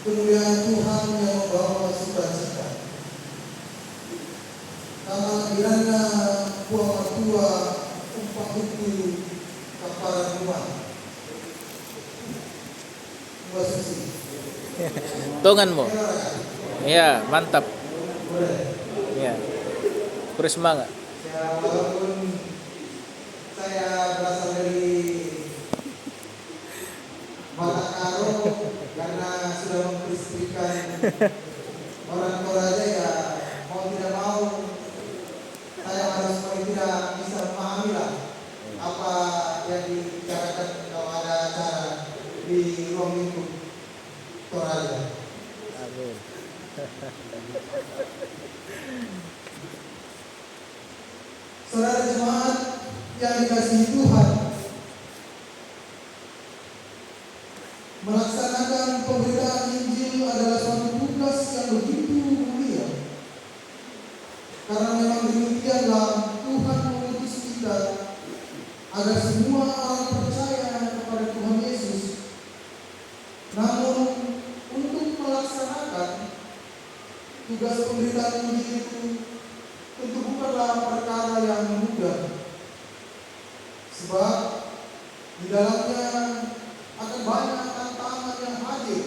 kemuliaan Tuhan yang membawa sukacita. Kehadirannya buah mertua upah itu kaparan rumah. Buah suci. Tunganmu. Iya, mantap. Iya. Terus semangat. Ya, walaupun saya berasal dari Batakaro karena sudah mengkristikan orang Toraja, ya mau tidak mau saya harus paling tidak bisa memahami lah apa yang dibicarakan kalau ada acara di ruang lingkup Toraja. Amin. Saudara jemaat yang dikasihi Tuhan, melaksanakan pemberitaan Injil adalah suatu tugas yang begitu mulia. Karena memang demikianlah Tuhan mengutus kita agar semua orang percaya kepada Tuhan Yesus. Namun untuk melaksanakan tugas pemberitaan Injil itu tentu bukanlah perkara yang mudah. Sebab di dalamnya akan banyak tantangan yang hadir.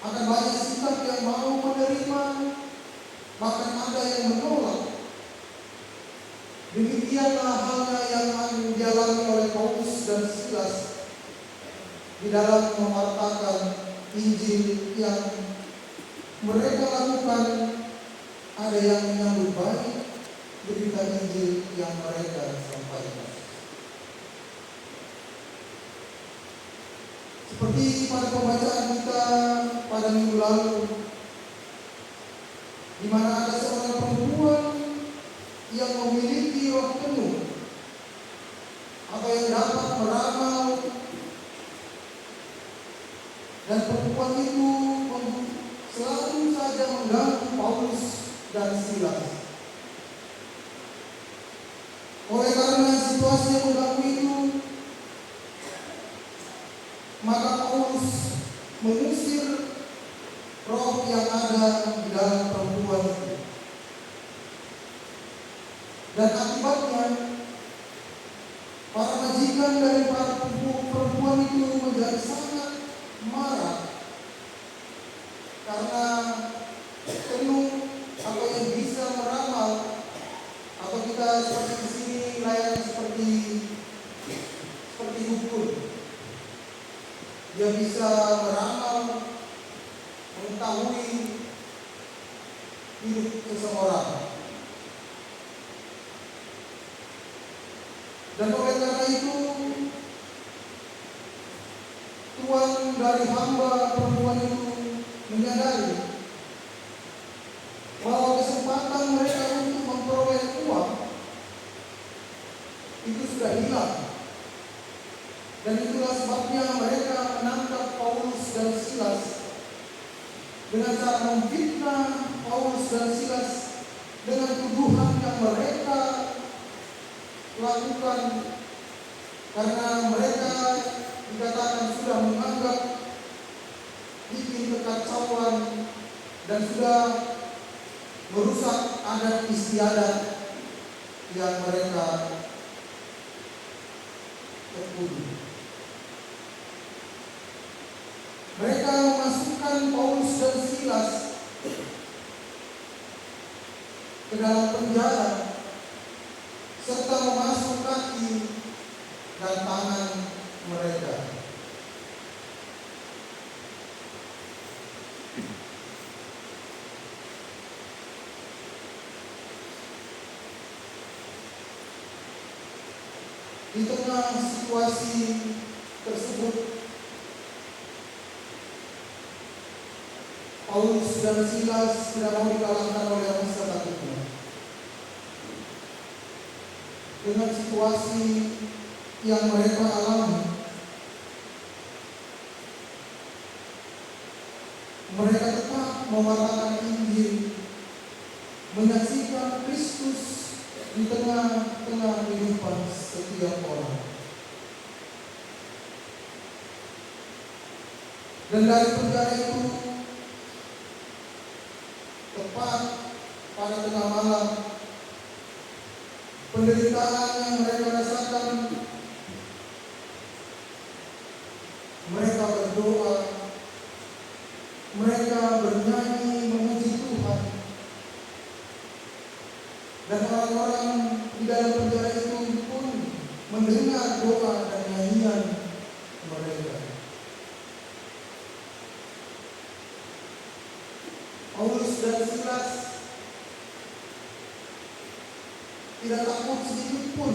Akan banyak sikap yang mau menerima, bahkan ada yang menolak. Demikianlah halnya yang dialami oleh Paulus dan Silas di dalam mewartakan Injil yang mereka lakukan. Ada yang menyambut baik berita Injil yang mereka sampaikan. Seperti pada pembacaan kita pada minggu lalu, di mana ada seorang perempuan yang memiliki roh penuh atau yang dapat meramal, dan perempuan itu selalu saja mengganggu Paulus dan Silas. Oleh karena situasi yang mengganggu itu, maka Paulus mengusir roh yang ada di dalam perempuan itu. Dan akibatnya para majikan dari para perempuan itu menjadi sangat marah karena penuh atau yang bisa meramal, atau kita seperti di sini layaknya seperti dukun. Dia bisa meramal, mengetahui hidup seseorang. Dan oleh karena itu, tuan dari hamba perempuan itu menyadari bahwa kesempatan mereka untuk memperoleh uang itu sudah hilang. Dan itulah sebabnya mereka menangkap Paulus dan Silas dengan cara memfitnah Paulus dan Silas dengan tuduhan yang mereka lakukan, karena mereka dikatakan sudah menganggap bikin kekacauan dan sudah merusak adat istiadat yang mereka tekuni. Mereka memasukkan Paulus dan Silas ke dalam penjara serta memasuk kaki dan tangan mereka. Di tengah situasi tersebut, Paulus dan Silas tidak mau dikalahkan oleh rasa takutnya. Dengan situasi yang mereka alami, mereka tetap mewartakan Injil, menyaksikan Kristus di tengah-tengah kehidupan setiap orang. Dan dari penjara itu, tepat pada tengah malam, penderitaan yang mereka rasakan, mereka berdoa, mereka bernyanyi memuji Tuhan. Dan orang-orang di dalam penjara itu pun mendengar doa dan nyanyian mereka. Paulus dan Silas tidak takut sedikit pun.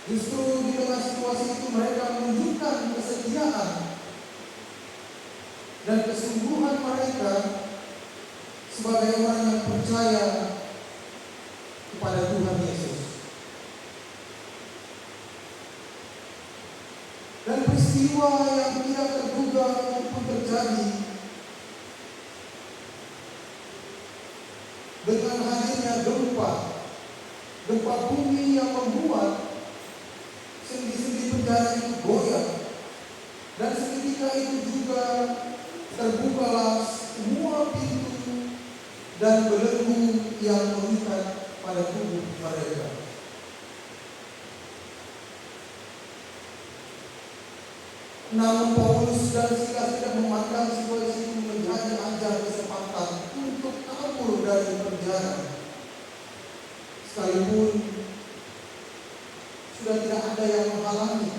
Justru di tengah situasi itu mereka menunjukkan kesetiaan dan kesungguhan mereka sebagai orang yang percaya kepada Tuhan Yesus. Dan peristiwa yang tidak terduga itu pun terjadi dengan hadirnya gempa bumi yang membuat sendi-sendi penjara itu goyah. Dan seketika itu juga terbukalah semua pintu dan belenggu yang mengikat pada tubuh mereka. Namun Paulus dan Silas tidak memandang situasi itu menjadi ajang kesempatan untuk kabur dari penjara. Sekalipun sudah tidak ada yang menghalangi,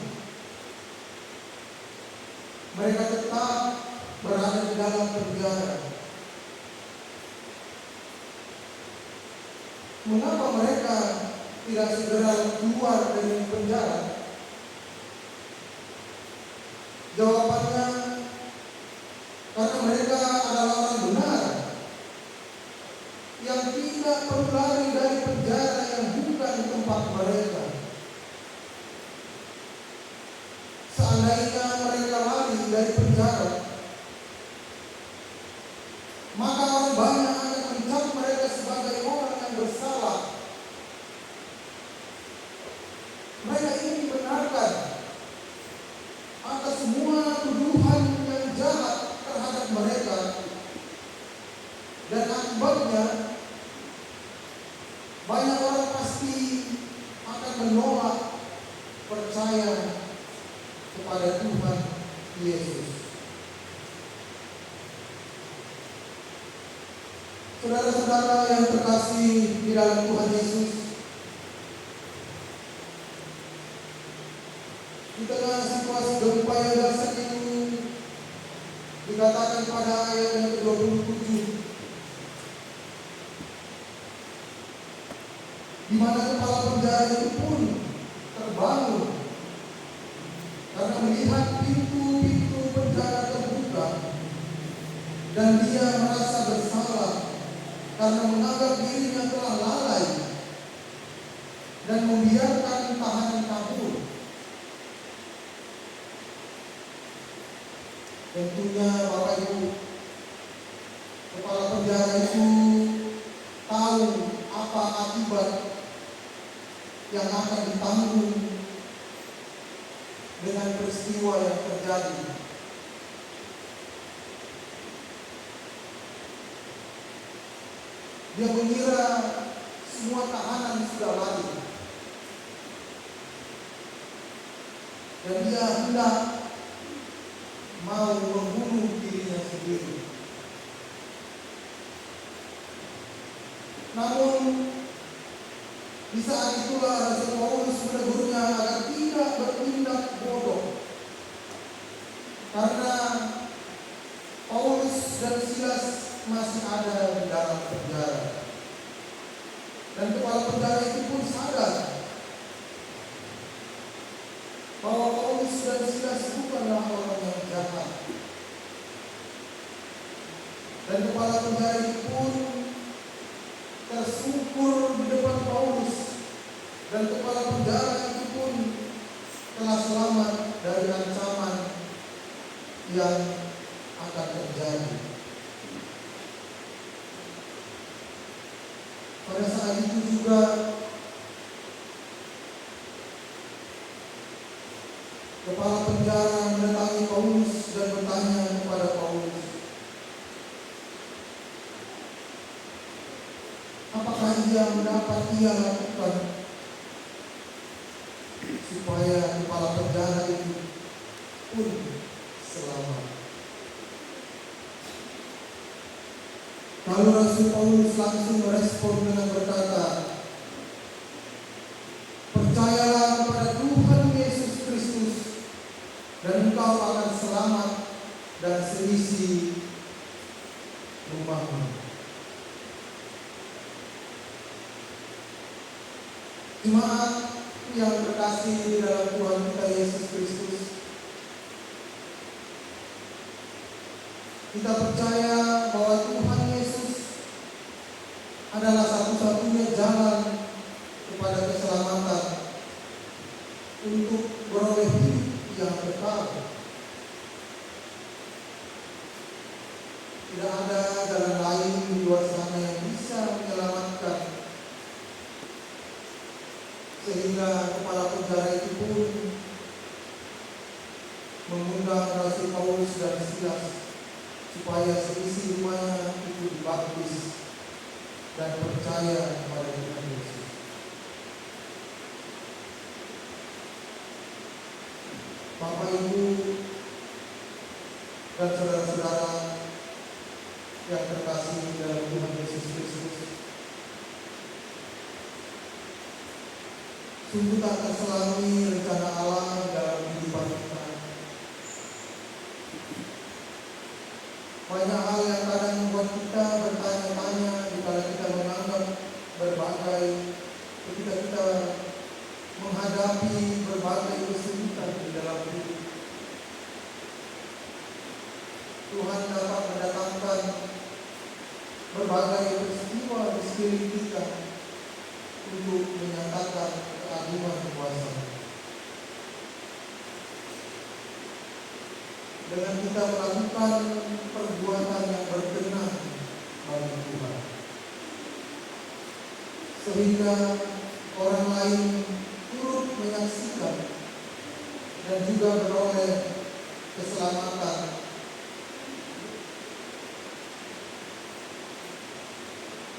mereka tetap berada di dalam penjara. Mengapa mereka tidak segera keluar dari penjara? Jawabannya, karena mereka adalah orang benar yang tidak perlu lari dari penjara yang bukan tempat mereka. Seandainya mereka lari dari penjara, maka orang banyak akan mencap mereka sebagai orang yang bersalah. Mereka ingin dibenarkan atas semua tuduhan yang jahat terhadap mereka, dan akibatnya banyak orang pasti akan menolak percaya kepada Tuhan Yesus. Saudara-saudara yang terkasih di dalam Tuhan Yesus, di tengah situasi gempa yang dahsyat itu, dikatakan pada ayat yang ke-27, di mana kepala penjara itu pun terbangun karena melihat pintu-pintu penjara terbuka, dan dia merasa bersalah karena menganggap dirinya telah lalai dan membiarkan tahanan kabur. Tentunya Bapak Ibu, kepala penjara itu tahu apa akibat yang akan ditanggung dengan peristiwa yang terjadi. Dia mengira semua tahanan sudah lari, dan dia hendak mau membunuh dirinya sendiri. Namun di saat itulah Rasul Paulus menegurnya agar tidak bertindak bodoh, karena Paulus dan Silas masih ada di dalam penjara. Dan kepala penjara itu pun sadar bahwa Paulus dan Silas bukanlah orang yang jahat. Dan kepala penjara itu pun tersungkur di depan Paulus, dan kepala penjara itu pun telah selamat dari ancaman yang akan terjadi. Pada saat itu juga Kepala penjara mendatangi Paulus dan bertanya kepada Paulus, apakah ia lakukan supaya kepala penjara itu pun selamat. Lalu Rasul Paulus langsung merespon dengan berkata, percayalah kepada Tuhan Yesus Kristus dan engkau akan selamat dan seisi rumahmu. Jemaat yang terkasih di dalam Tuhan kita Yesus Kristus, kita percaya bahwa Tuhan Yesus adalah satu-satunya jalan kepada keselamatan untuk beroleh hidup yang kekal. Tidak ada jalan lain di luar sana yang bisa menyelamatkan, sehingga kepala penjara itu pun mengundang Rasul Paulus dan Silas supaya seisi rumahnya itu dibaptis dan percaya kepada Tuhan Yesus. Bapak Ibu dan saudara-saudara yang terkasih dalam Tuhan Yesus Kristus, sungguh tak terselami rencana Allah dalam kehidupan kita. Banyak hal yang kadang membuat kita bertanya-tanya jika kita menganggap berbagai, ketika kita menghadapi berbagai kesulitan di dalam hidup. Tuhan dapat mendatangkan berbagai peristiwa di sekeliling kita untuk menyatakan keagungan kuasa. Dengan kita melakukan perbuatan yang berkenan bagi Tuhan, sehingga orang lain turut menyaksikan dan juga beroleh keselamatan.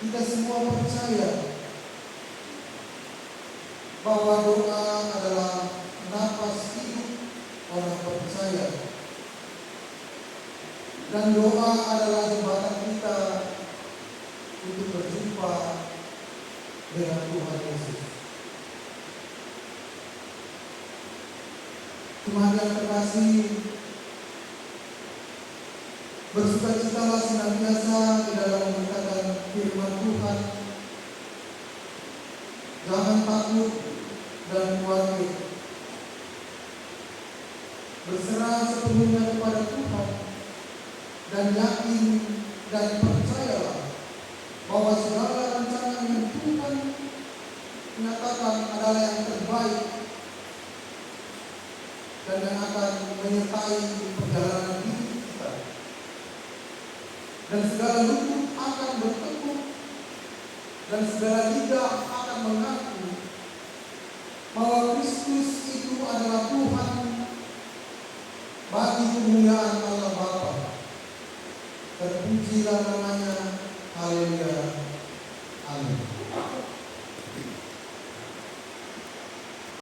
Kita semua percaya bahwa doa adalah napas hidup orang percaya, dan doa adalah jembatan kita untuk berjumpa dengan Tuhan Yesus. Tuhan yang terkasih, bersukacitalah senantiasa di dalam memberitakan firman Tuhan. Jangan takut dan khawatir. Berserah sepenuhnya kepada Tuhan dan yakin dan percayalah bahwa segala rencana yang Tuhan menyatakan adalah yang terbaik dan yang akan menyertai perjalanan hidup kita. Dan segala lutut akan bertekuk dan segala lidah akan mengaku bahwa Kristus itu adalah Tuhan, bagi kemuliaan Allah Bapa. Terpujilah nama